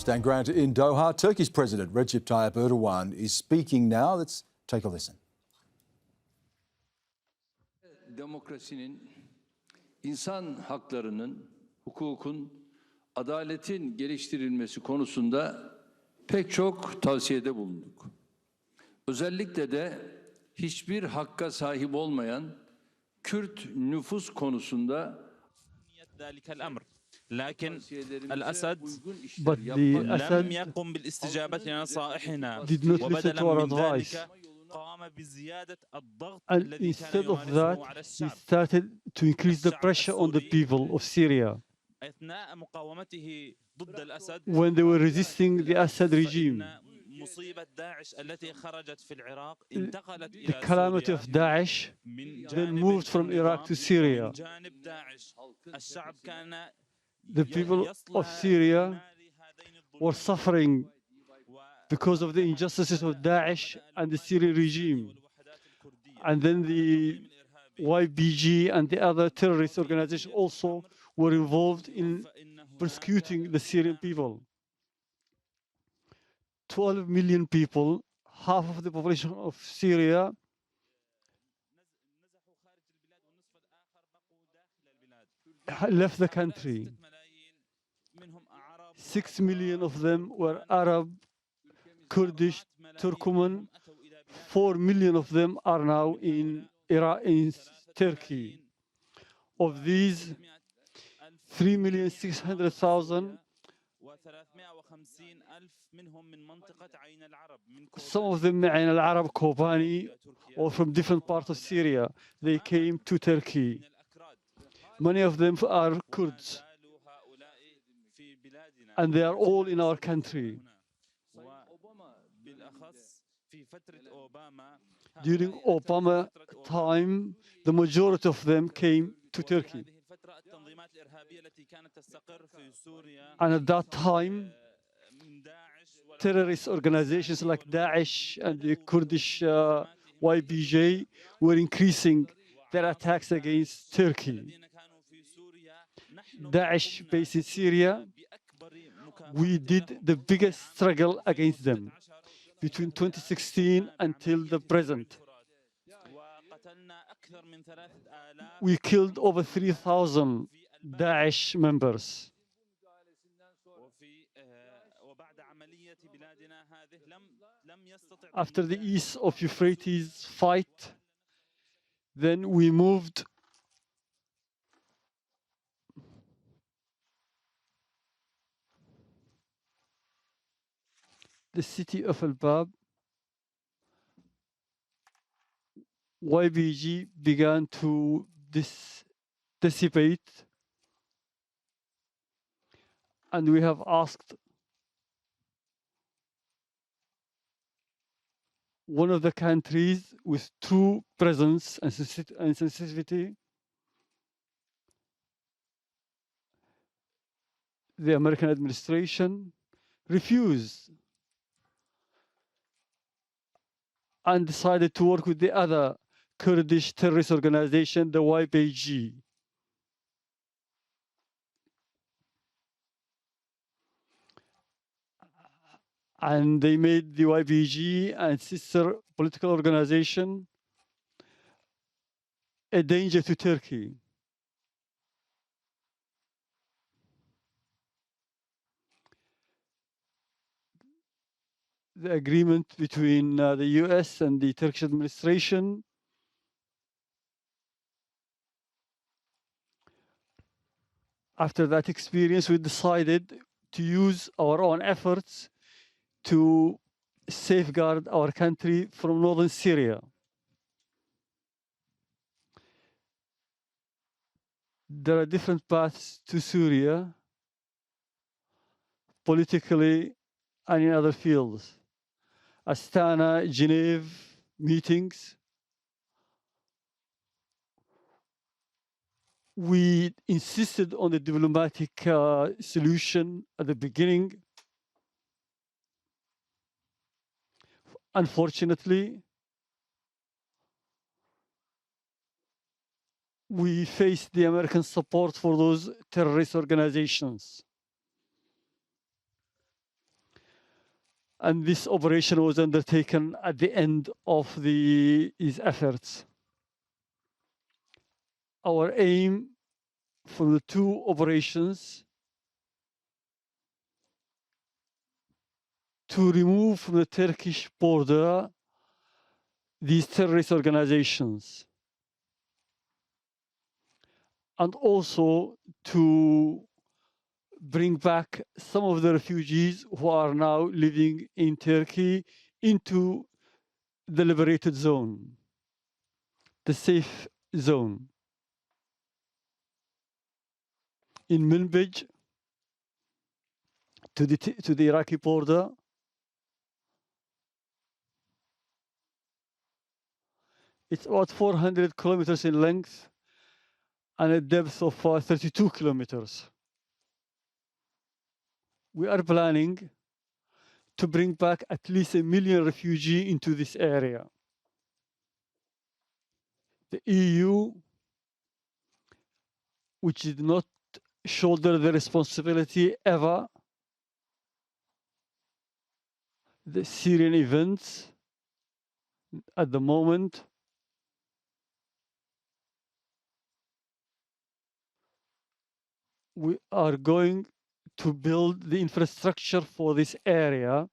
Stan Grant in Doha. Turkey's President Recep Tayyip Erdogan is speaking now. Let's take a listen. Demokrasinin, insan haklarının, hukukun, adaletin geliştirilmesi konusunda pek çok tavsiyede bulunduk. Özellikle de hiçbir hakka sahip olmayan Kürt nüfus konusunda لكن الأسد لم يقم بالاستجابة لنصائحنا did not listen وبدلا to our من advice. ذلك قام بزيادة الضغط And الذي كان instead of يمارسه that, على he الشعب started to increase the pressure on the people of Syria أثناء مقاومته ضد الأسد when they were resisting the Assad regime. فإن مصيبة داعش التي خرجت في العراق The انتقلت إلى calamity سوريا of Daesh من then جانب moved from Iraq to النظام Syria. ومن جانب داعش الشعب كان The people of Syria were suffering because of the injustices of Daesh and the Syrian regime. And then the YPG and the other terrorist organizations also were involved in persecuting the Syrian people. 12 million people, half of the population of Syria, left the country. 6 million of them were Arab, Kurdish, Turkmen. 4 million of them are now in Iraq, in Turkey. Of these, 3,600,000, some of them Ain al-Arab, Kobani, or from different parts of Syria. They came to Turkey. Many of them are Kurds, and they are all in our country. During Obama time, the majority of them came to Turkey. And at that time, terrorist organizations like Daesh and the Kurdish YPG were increasing their attacks against Turkey. Daesh, based in Syria, we did the biggest struggle against them between 2016 until the present. We killed over 3,000 Daesh members. After the east of Euphrates fight, then we moved the city of Al-Bab. YPG began to dissipate, and we have asked one of the countries with true presence and sensitivity, the American administration, refused and decided to work with the other Kurdish terrorist organization, the YPG. And they made the YPG and sister political organization a danger to Turkey. The agreement between the US and the Turkish administration after that experience, we decided to use our own efforts to safeguard our country from northern Syria. There are different paths to Syria, politically and in other fields. Astana, Geneva meetings. We insisted on the diplomatic solution at the beginning. Unfortunately, we faced the American support for those terrorist organizations. And this operation was undertaken at the end of these efforts. Our aim for the two operations to remove from the Turkish border these terrorist organizations, and also to bring back some of the refugees who are now living in Turkey into the liberated zone, the safe zone. In Manbij, to the Iraqi border, it's about 400 kilometers in length and a depth of 32 kilometers. We are planning to bring back at least 1 million refugees into this area. The EU, which did not shoulder the responsibility ever, the Syrian events at the moment, we are going to build the infrastructure for this area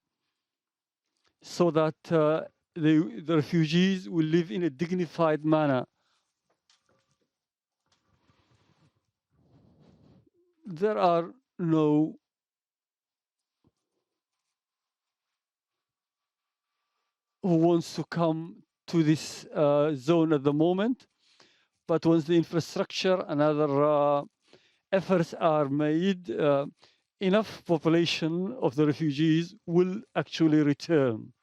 so that the refugees will live in a dignified manner. There are no who wants to come to this zone at the moment, but once the infrastructure and other efforts are made, enough population of the refugees will actually return.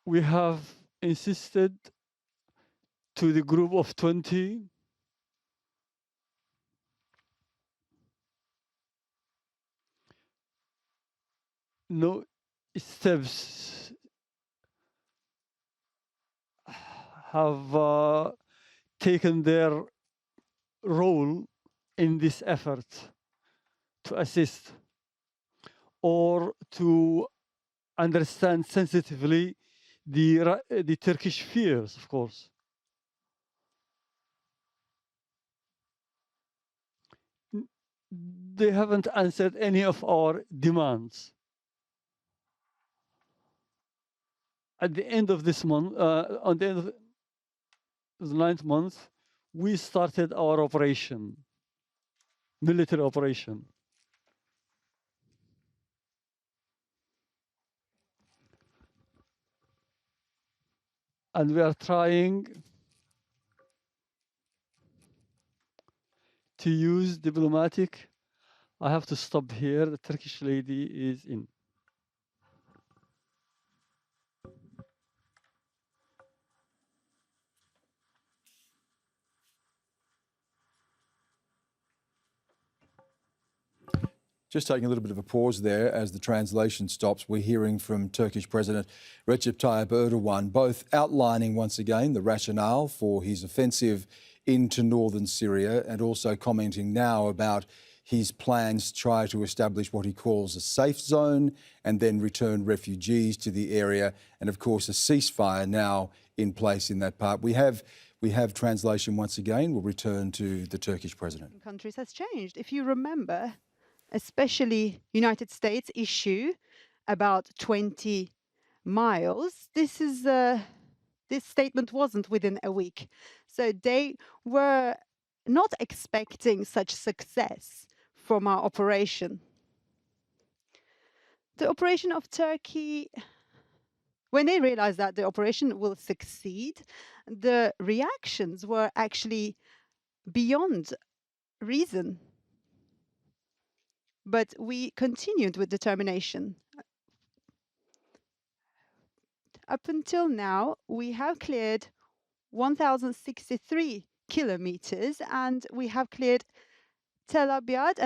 We have insisted to the group of 20 no steps have taken their role in this effort to assist or to understand sensitively the Turkish fears, of course. They haven't answered any of our demands. At the end of this month, on the end of the 9th month, we started our operation, military operation. And we are trying to use diplomatic. I have to stop here. The Turkish lady is in. Just taking a little bit of a pause there as the translation stops. We're hearing from Turkish President Recep Tayyip Erdogan, both outlining once again the rationale for his offensive into northern Syria and also commenting now about his plans to try to establish what he calls a safe zone and then return refugees to the area, and of course a ceasefire now in place in that part. We have translation once again. We'll return to the Turkish president. Countries has changed. If you remember, especially United States issue about 20 miles, this statement wasn't within a week. So they were not expecting such success from our operation. The operation of Turkey, when they realized that the operation will succeed, the reactions were actually beyond reason. But we continued with determination. Up until now, we have cleared 1,063 kilometers, and we have cleared Tel Abyad,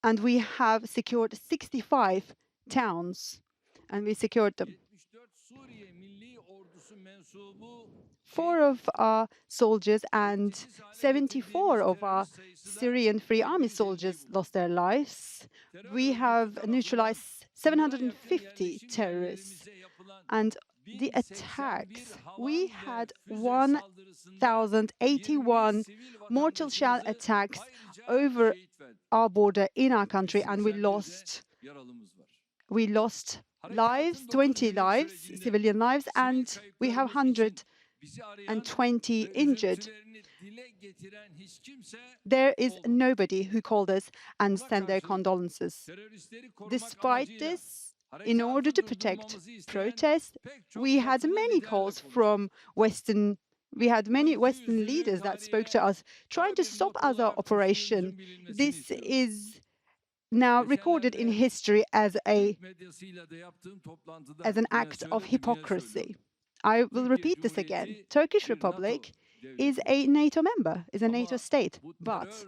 and we have secured 65 towns, and we secured them. 4 of our soldiers and 74 of our Syrian Free Army soldiers lost their lives. We have neutralized 750 terrorists. And the attacks, we had 1,081 mortal shell attacks over our border in our country, and we lost lives, 20 lives, civilian lives, and we have 120 injured. There is nobody who called us and sent their condolences. Despite this, in order to protect protests, we had many calls from we had many Western leaders that spoke to us, trying to stop our operation. This is now recorded in history as an act of hypocrisy. I will repeat this again. Turkish Republic is a NATO member, is a NATO state. But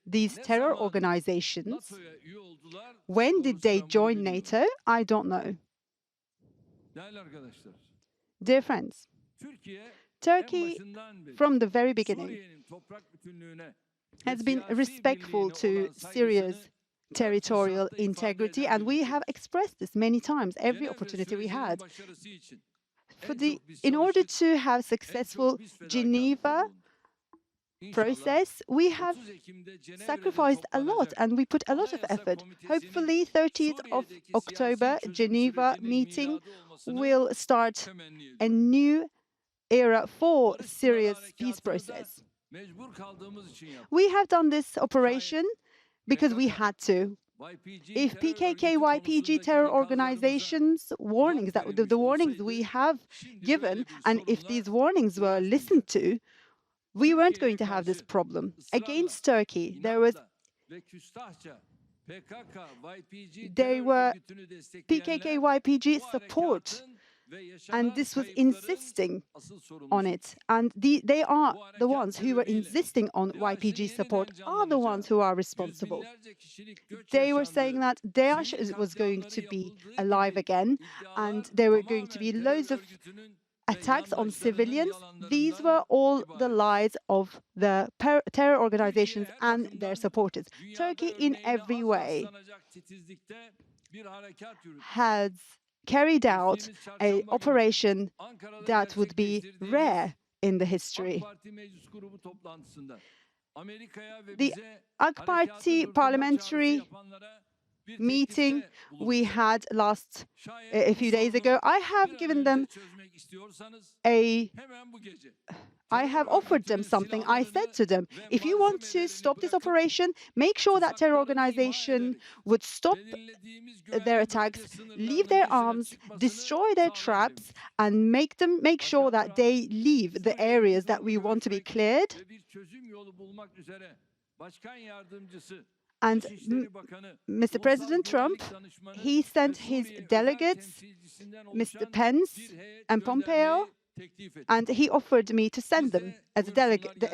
these terror organizations, when did they join NATO? I don't know. Dear friends, Turkey, from the very beginning, has been respectful to Syria's territorial integrity, and we have expressed this many times, every opportunity we had. In order to have successful Geneva process, we have sacrificed a lot and we put a lot of effort. Hopefully, 30th of October, Geneva meeting will start a new era for Syria's peace process. We have done this operation because we had to. If PKK, YPG terror organizations warnings, the warnings we have given, and if these warnings were listened to, we weren't going to have this problem. Against Turkey, there were PKK, YPG support, and this was insisting on it. And they are the ones who were insisting on YPG support, are the ones who are responsible. They were saying that Daesh was going to be alive again, and there were going to be loads of attacks on civilians. These were all the lies of the terror organizations and their supporters. Turkey, in every way, has carried out an operation that would be rare in the history. The AK Party parliamentary meeting we had a few days ago, I have given them I have offered them something. I said to them, if you want to stop this operation, make sure that terror organization would stop their attacks, leave their arms, destroy their traps, and make sure that they leave the areas that we want to be cleared. And Mr. President Trump, he sent his delegates, Mr. Pence and Pompeo, and he offered me to send them as a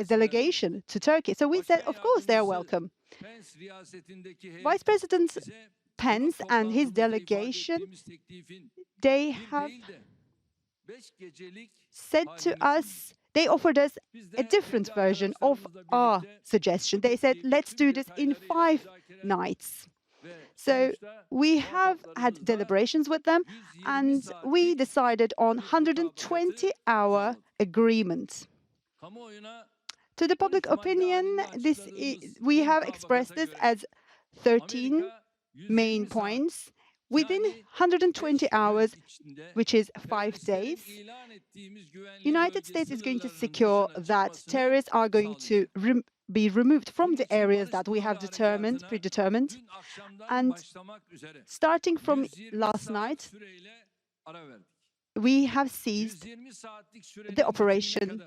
delegation to Turkey. So we said, of course, they are welcome. Vice President Pence and his delegation, they have said to us, they offered us a different version of our suggestion. They said, let's do this in 5 nights. So we have had deliberations with them, and we decided on 120-hour agreement. To the public opinion, we have expressed this as 13 main points. Within 120 hours, which is 5 days, United States is going to secure that terrorists are going to be removed from the areas that we have predetermined. And starting from last night, we have seized the operation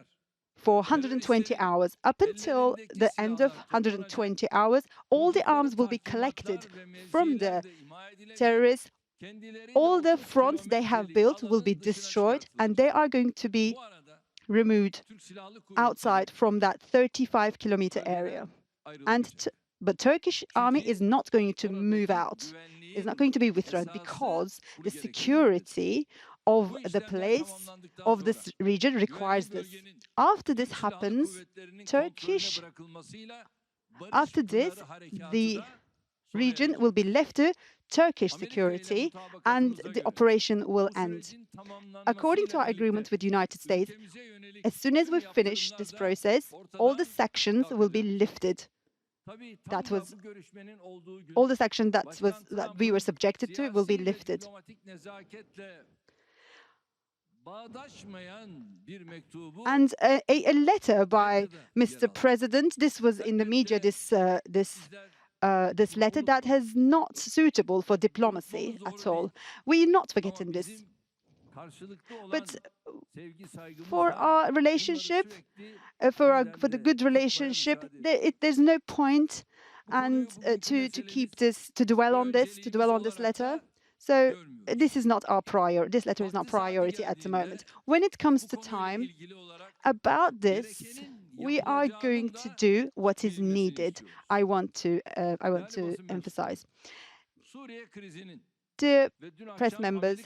for 120 hours. Up until the end of 120 hours, all the arms will be collected from the terrorists. All the fronts they have built will be destroyed, and they are going to be removed outside from that 35-kilometer area. But Turkish army is not going to move out. It's not going to be withdrawn because the security of the place of this region requires this. After this happens, after this, the region will be left to Turkish security and the operation will end. According to our agreement with the United States, as soon as we finish this process, all the sanctions will be lifted. That was all the sanctions that we were subjected to will be lifted. And a letter by Mr. President, this was in the media, this letter that is not suitable for diplomacy at all. We're not forgetting this. But for our relationship, for the good relationship, there's no point and to dwell on this letter. So this is not our priority. This letter is not priority at the moment. When it comes to time, about this, we are going to do what is needed. I want to emphasize. Dear press members,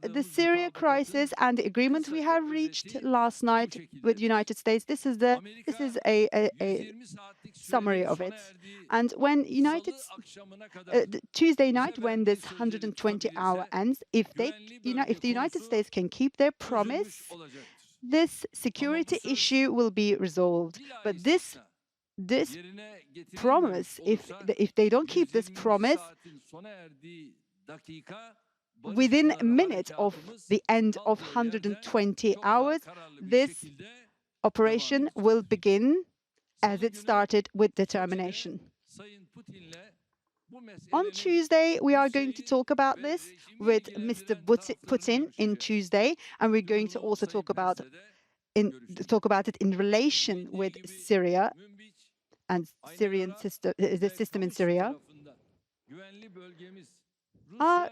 the Syria crisis and the agreement we have reached last night with the United States, this is a summary of it. And when Tuesday night, when this 120-hour ends, if the United States can keep their promise, this security issue will be resolved. But this promise, if they don't keep this promise, within a minute of the end of 120 hours, this operation will begin as it started with determination. On Tuesday, we are going to talk about this with Mr. Putin in Tuesday, and we're going to also talk about it in relation with Syria and the system in Syria. Our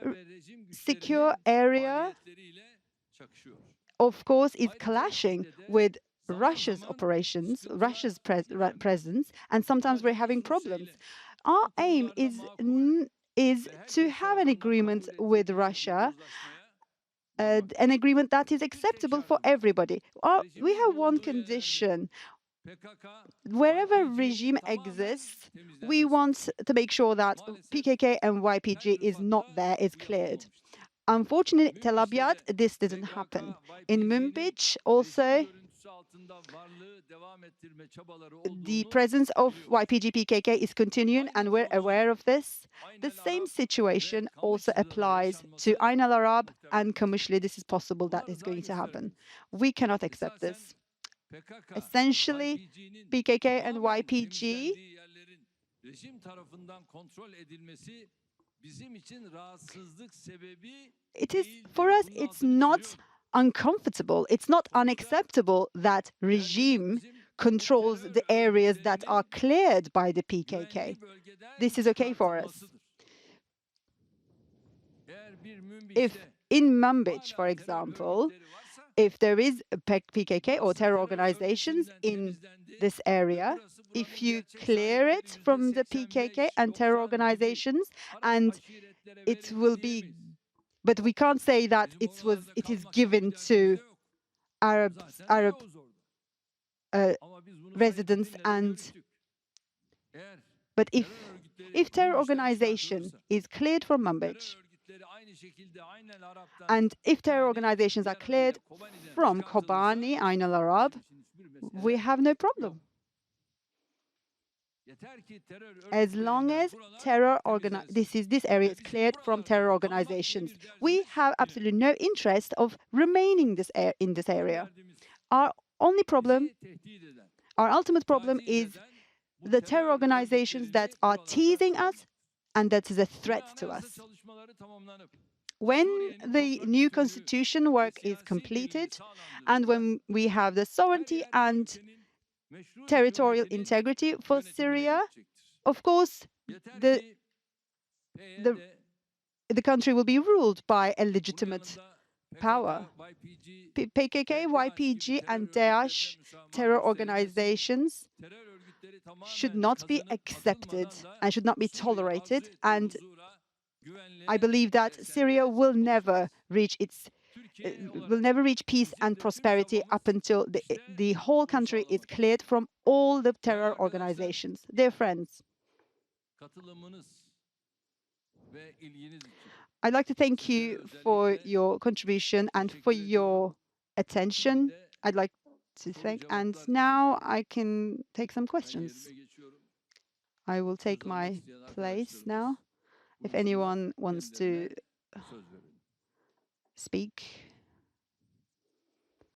secure area, of course, is clashing with Russia's operations, Russia's presence, and sometimes we're having problems. Our aim is to have an agreement with Russia, an agreement that is acceptable for everybody. We have one condition. Wherever regime exists, we want to make sure that PKK and YPG is not there, is cleared. Unfortunately, Tel Abyad, this didn't happen. In Münbic, also, the presence of YPG PKK is continuing, and we're aware of this. The same situation also applies to Ain al Arab and Kamışlı. This is possible that is going to happen. We cannot accept this. Essentially, PKK and YPG for us, it's not uncomfortable, it's not unacceptable that regime controls the areas that are cleared by the PKK. This is okay for us. If in Münbic, for example, if there is a PKK or terror organizations in this area, if you clear it from the PKK and terror organizations, and it will be, but we can't say that it is given to Arab residents, but if terror organization is cleared from Münbic, and if terror organizations are cleared from Kobani, Ain al Arab, we have no problem. As long as this area is cleared from terror organizations, we have absolutely no interest of remaining in this area. Our ultimate problem is the terror organizations that are teasing us, and that is a threat to us. When the new constitution work is completed, and when we have the sovereignty and territorial integrity for Syria, of course, the country will be ruled by a legitimate power. PKK, YPG, and Daesh terror organizations should not be accepted and should not be tolerated. And I believe that Syria will never reach its will never reach peace and prosperity up until the whole country is cleared from all the terror organizations. Dear friends, I'd like to thank you for your contribution and for your attention. I'd like to thank, and now I can take some questions. I will take my place now. If anyone wants to speak.